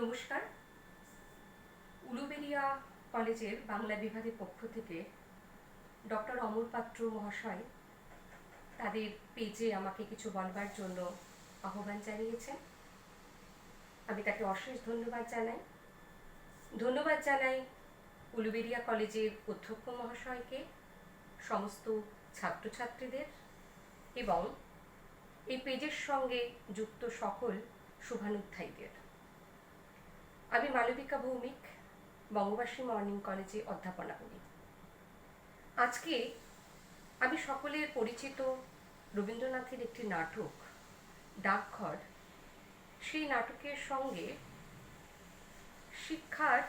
নমস্কার। উলুবেড়িয়া কলেজের বাংলা বিভাগের পক্ষ থেকে ডক্টর অমর পাত্র মহাশয় তাদের পেজে আমাকে কিছু বলবার জন্য আহ্বান জানিয়েছেন। আমি তাকে অশেষ ধন্যবাদ জানাই উলুবেড়িয়া কলেজের অধ্যক্ষ মহাশয়কে, সমস্ত ছাত্রছাত্রীদের এবং এই পেজের সঙ্গে যুক্ত সকল শুভানুধ্যায়ীদের। আমি মালবিকা ভৌমিক, বঙ্গবাসী মর্নিং কলেজে অধ্যাপনা করি। আজকে আমি সকলের পরিচিত রবীন্দ্রনাথের একটি নাটক ডাকঘর, সেই নাটকের সঙ্গে শিক্ষার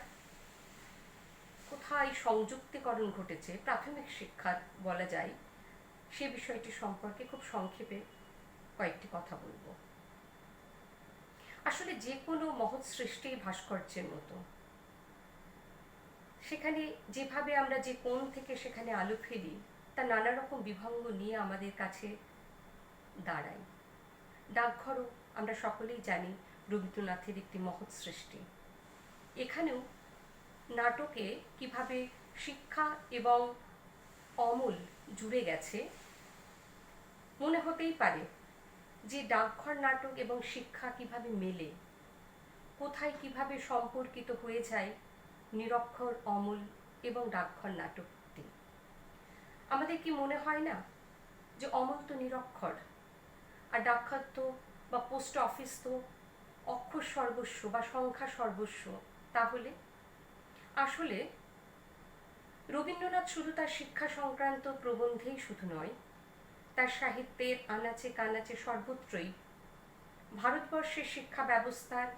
কোথায় সংযুক্তিকরণ ঘটেছে, প্রাথমিক শিক্ষার বলা যায়, সে বিষয়টি সম্পর্কে খুব সংক্ষেপে কয়েকটি কথা বলবো। আসলে যে কোনো মহৎ সৃষ্টি ভাস্কর্যের মতো, সেখানে যেভাবে আমরা যে কোণ থেকে সেখানে আলো ফেলি তা নানা রকম বিভঙ্গ নিয়ে আমাদের কাছে দাঁড়ায়। ডাকঘরও আমরা সকলেই জানি রবীন্দ্রনাথের একটি মহৎ সৃষ্টি। এখানেও নাটকে কিভাবে শিক্ষা এবং অমল জুড়ে গেছে, মনে হতেই পারে যে ডাকঘর নাটক এবং শিক্ষা কিভাবে মেলে, কোথায় কিভাবে সম্পর্কিত হয়ে যায় নিরক্ষর, অমল এবং ডাকঘর নাটকটি। আমাদের কি মনে হয় না যে অমল তো নিরক্ষর, আর ডাকঘর তো বা পোস্ট অফিস তো অক্ষর সর্বস্ব বা সংখ্যা সর্বস্ব। তাহলে আসলে রবীন্দ্রনাথ শুধু তার শিক্ষা সংক্রান্ত প্রবন্ধেই শুধু নয়, তার সাহিত্যের আনাচে কানাচে সর্বত্রই ভারতবর্ষের শিক্ষা ব্যবস্থার,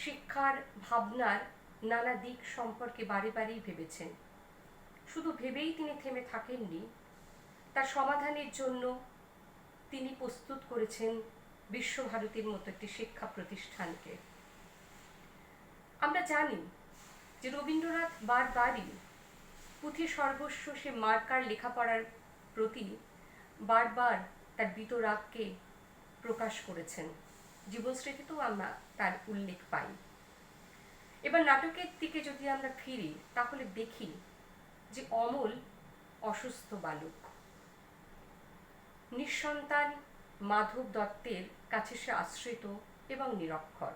শিক্ষার ভাবনার নানা দিক সম্পর্কে বারে বারেই ভেবেছেন। শুধু ভেবেই তিনি থেমে থাকেননি, তার সমাধানের জন্য তিনি প্রস্তুত করেছেন বিশ্বভারতীর মতো একটি শিক্ষা প্রতিষ্ঠানকে। আমরা জানি যে রবীন্দ্রনাথ বারবারই পুঁথি সর্বস্ব সে মার্কার লেখাপড়ার প্রতি বারবার তার বিতরাগকে প্রকাশ করেছেন। জীবনস্মৃতিতেও আমরা তার উল্লেখ পাই। এবার নাটকের দিকে যদি আমরা ফিরি, তাহলে দেখি যে অমল অসুস্থ বালক, নিঃসন্তান মাধব দত্তের কাছে সে আশ্রিত এবং নিরক্ষর।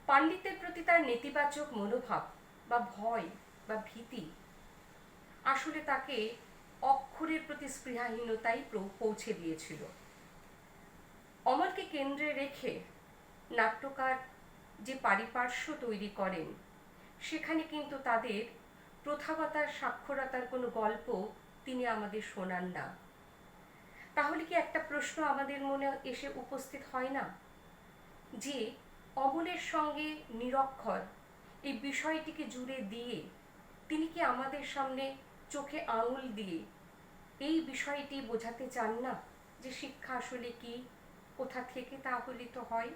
পাণ্ডিত্যের প্রতি তার নেতিবাচক মনোভাব বা ভয় বা ভীতি আসলে তাকে অক্ষরের প্রতি স্পৃহাহীনতাই পৌঁছে দিয়েছিল। অমলকে কেন্দ্রে রেখে নাট্যকার যে পারিপার্শ্ব তৈরি করেন, সেখানে কিন্তু তাদের প্রথাগতার সাক্ষরতার কোনো গল্প তিনি আমাদের শোনান না। তাহলে কি একটা প্রশ্ন আমাদের মনে এসে উপস্থিত হয় না যে অমলের সঙ্গে নিরক্ষর এই বিষয়টিকে জুড়ে দিয়ে তিনি কি আমাদের সামনে চোখে আঙুল দিয়ে এই বিষয়টি বোঝাতে চান না যে শিক্ষা আসলে কি, কোথা থেকে তাহলে তো হয়।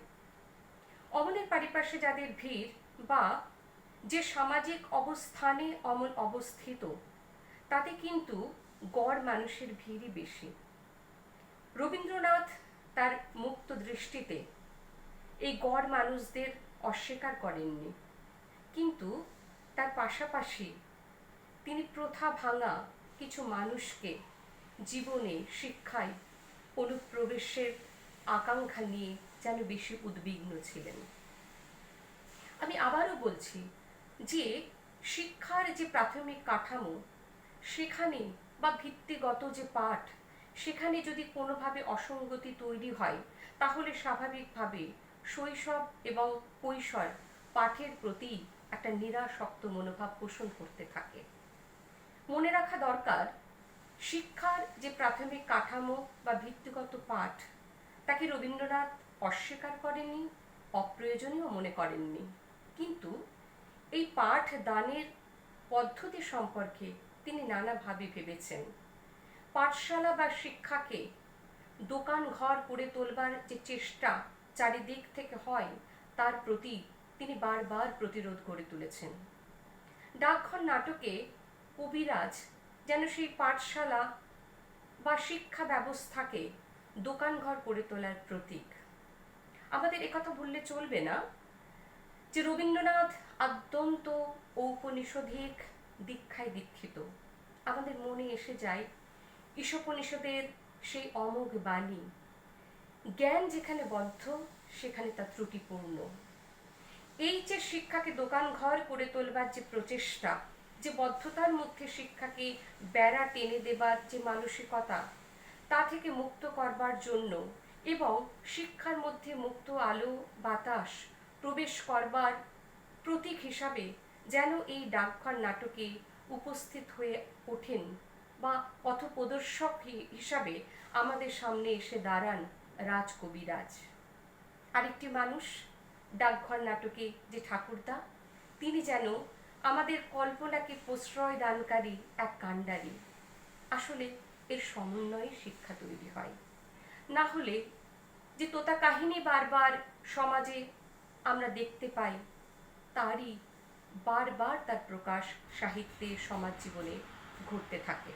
অমলের পারিপার্শ্বে যাদের ভিড় বা যে সামাজিক অবস্থানে অমল অবস্থিত, তাতে কিন্তু গড় মানুষের ভিড়ই বেশি। রবীন্দ্রনাথ তার মুক্ত দৃষ্টিতে এই গড় মানুষদের অস্বীকার করেননি, কিন্তু তার পাশাপাশি তিনি প্রথা ভাঙা কিছু মানুষকে জীবনে, শিক্ষায় অনুপ্রবেশের আকাঙ্ক্ষা নিয়ে যেন বেশি উদ্বিগ্ন ছিলেন। আমি আবারও বলছি যে শিক্ষার যে প্রাথমিক কাঠামো, সেখানে বা ভিত্তিগত যে পাঠ, সেখানে যদি কোনোভাবে অসঙ্গতি তৈরি হয়, তাহলে স্বাভাবিকভাবে শৈশব এবং কৈশোর পাঠের প্রতি একটা নিরাসক্ত মনোভাব পোষণ করতে থাকে। মনে রাখা দরকার, শিক্ষার যে প্রাথমিক কাঠামো বা ভিত্তিগত পাঠ, তাকে রবীন্দ্রনাথ অস্বীকার করেননি, অপ্রয়োজনীয় মনে করেননি, কিন্তু এই পাঠ দানের পদ্ধতি সম্পর্কে তিনি নানাভাবে ভেবেছেন। পাঠশালা বা শিক্ষাকে দোকান ঘর করে তোলবার যে চেষ্টা চারিদিক থেকে হয়, তার প্রতি তিনি বারবার প্রতিরোধ করে তুলেছেন। ডাকঘর নাটকে কবিরাজ যেন সেই পাঠশালা বা শিক্ষা ব্যবস্থাকে দোকানঘর করে তোলার প্রতীক। আমাদের একথা ভুললে চলবে না যে রবীন্দ্রনাথ অত্যন্ত ঔপনিষদিক দীক্ষায় দীক্ষিত। আমাদের মনে এসে যায় ঈশোপনিষদের সেই অমোঘ বাণী, জ্ঞান যেখানে বদ্ধ সেখানে তা ত্রুটিপূর্ণ। এই যে শিক্ষাকে দোকান ঘর করে তোলবার যে প্রচেষ্টা, যে বদ্ধতার মধ্যে শিক্ষাকে বেড়া টেনে দেবার যে মানসিকতা, তা থেকে মুক্ত করবার জন্য এবং শিক্ষার মধ্যে মুক্ত আলো বাতাস প্রবেশ করবার প্রতীক হিসাবে যেন এই ডাকঘর নাটকে উপস্থিত হয়ে ওঠেন বা পথপ্রদর্শক হিসাবে আমাদের সামনে এসে দাঁড়ান রাজ কবিরাজ। আরেকটি মানুষ ডাকঘর নাটকে যে ঠাকুরদা, তিনি যেন আমাদের কল্পনাকে প্রশ্রয় দানকারী এক কাণ্ডারি। আসলে এর সমন্বয়ে শিক্ষা তৈরি হয়, না হলে যে তোতা কাহিনী বারবার সমাজে আমরা দেখতে পাই, তারই বারবার তার প্রকাশ সাহিত্যে সমাজ জীবনে ঘটতে থাকে।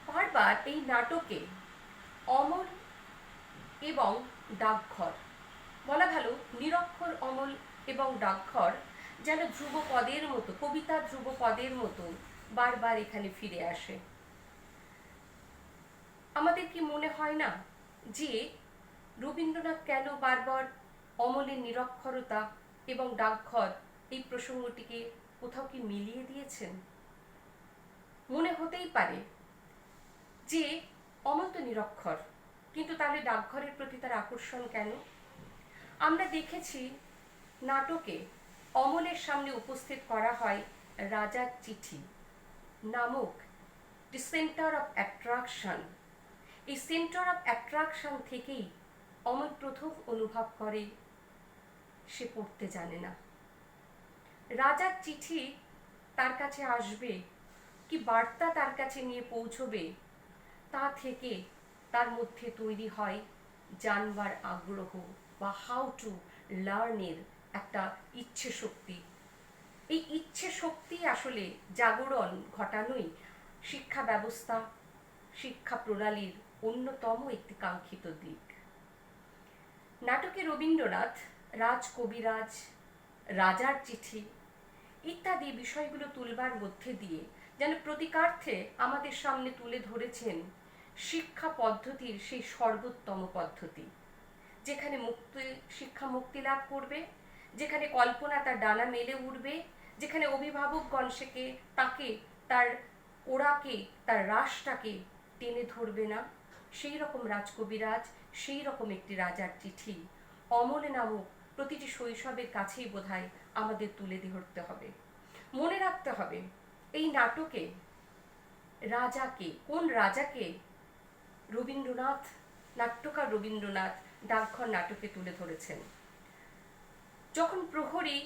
বারবার এই নাটকে অমল এবং ডাকঘর, বলা ভালো নিরক্ষর অমল এবং ডাকঘর যেন ধ্রুবপদের মতো, কবিতা ধ্রুবপদের মতো বারবার এখানে ফিরে আসে। আমাদের কি মনে হয় না যে রবীন্দ্রনাথ কেন বারবার অমলের নিরক্ষরতা এবং ডাকঘর এই প্রসঙ্গটিকে কোথাও কি মিলিয়ে দিয়েছেন? মনে হতেই পারে যে অমল তো নিরক্ষর, কিন্তু তাহলে ডাকঘরের প্রতি তার আকর্ষণ কেন? আমরা দেখেছি নাটকে অমলের সামনে উপস্থিত করা হয় রাজার চিঠি নামক দি সেন্টার অফ অ্যাট্রাকশন। এই সেন্টার অফ অ্যাট্রাকশন থেকেই অমল প্রথম অনুভব করে সে পড়তে জানে না। রাজার চিঠি তার কাছে আসবে, কি বার্তা তার কাছে নিয়ে পৌঁছবে, তা থেকে তার মধ্যে তৈরি হয় জানবার আগ্রহ বা হাউ টু লার্নের একটা ইচ্ছে শক্তি। এই ইচ্ছে শক্তি আসলে জাগরণ ঘটানোই শিক্ষা ব্যবস্থা, শিক্ষা প্রণালীর অন্যতম একটি কাঙ্ক্ষিত দিক। নাটকে রবীন্দ্রনাথ রাজ কবিরাজ, রাজার চিঠি ইত্যাদি বিষয়গুলো তুলবার মধ্যে দিয়ে যেন প্রতিকার্থে আমাদের সামনে তুলে ধরেছেন শিক্ষা পদ্ধতির সেই সর্বোত্তম পদ্ধতি, যেখানে শিক্ষা মুক্তি লাভ করবে, যেখানে কল্পনা তার ডানা মেলে উঠবে, যেখানে অভিভাবকগণ তাকে তার ওড়াকে তার রাসটাকে টেনে ধরবে না, সেই রকম রাজকবিরাজ, সেই রকম একটি রাজার চিঠি অমলে নামক প্রতিটি শৈশবের কাছেই বোধহয় আমাদের তুলে ধরতে হবে। মনে রাখতে হবে এই নাটকে রাজাকে, কোন রাজাকে রবীন্দ্রনাথ, নাট্যকার রবীন্দ্রনাথ ডাকঘর নাটকে তুলে ধরেছেন। যখন প্রহরী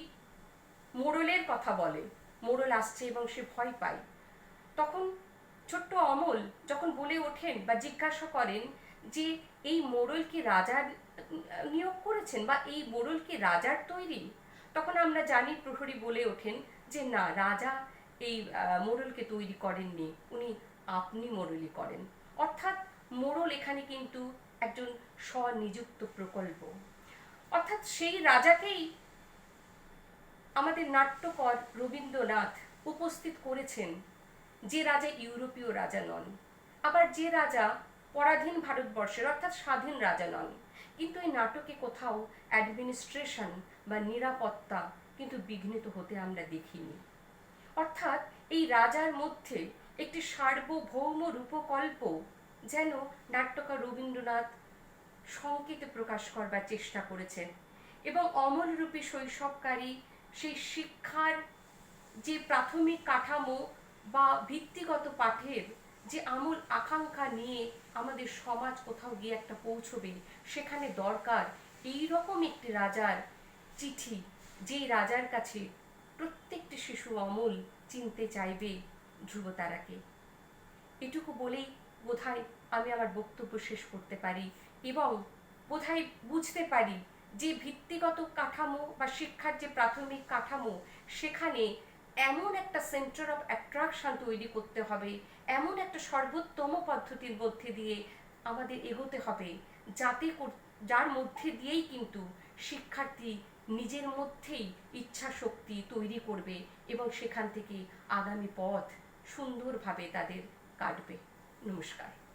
মোড়লের কথা বলে, মোড়ল আসছে এবং সে ভয় পায়, তখন ছোট্ট অমল যখন বলে ওঠেন বা জিজ্ঞাসা করেন যে এই মোড়ল কি রাজার নিয়োগ করেছেন বা এই মোড়ল কি রাজার তৈরি, তখন আমরা জানি প্রহরী বলে ওঠেন যে না, রাজা এই মোড়লকে তৈরি করেননি, উনি আপনি মোড়লই করেন। অর্থাৎ মোড়ল এখানে কিন্তু একজন স্বনিযুক্ত প্রকল্প। অর্থাৎ সেই রাজাকেই আমাদের নাট্যকর রবীন্দ্রনাথ উপস্থিত করেছেন, যে রাজা ইউরোপীয় রাজা নন, আবার যে রাজা পরাধীন ভারতবর্ষের অর্থাৎ স্বাধীন রাজা নন। কিন্তু এই নাটকে কোথাও অ্যাডমিনিস্ট্রেশন বা নিরাপত্তা কিন্তু বিঘ্নিত হতে আমরা দেখিনি। অর্থাৎ এই রাজার মধ্যে একটি সার্বভৌম রূপকল্প যেন নাট্যকার রবীন্দ্রনাথ সংকেতে প্রকাশ করবার চেষ্টা করেছেন, এবং অমলরূপী শৈশবকারী সেই শিক্ষার যে প্রাথমিক কাঠামো বা ভিত্তিগত পাঠের যে আমূল আকাঙ্ক্ষা নিয়ে আমাদের সমাজ কোথাও গিয়ে একটা পৌঁছবে, সেখানে দরকার এই রকম একটি রাজার চিঠি, যেই রাজার কাছে প্রত্যেকটি শিশু অমল চিনতে চাইবে ধ্রুবতারাকে। এটুকু বলেই বোধহয় আমি আমার বক্তব্য শেষ করতে পারি এবং বোধহয় বুঝতে পারি যে ভিত্তিগত কাঠামো বা শিক্ষার যে প্রাথমিক কাঠামো, সেখানে এমন একটা সেন্টার অফ অ্যাট্রাকশন তৈরি করতে হবে, এমন একটা সর্বোত্তম পদ্ধতির মধ্যে দিয়ে আমাদের এগোতে হবে, যার মধ্যে দিয়েই কিন্তু শিক্ষার্থী নিজের মধ্যেই ইচ্ছা শক্তি তৈরি করবে এবং সেখান থেকে আগামী পথ সুন্দরভাবে তাদের কাটবে। নমস্কার।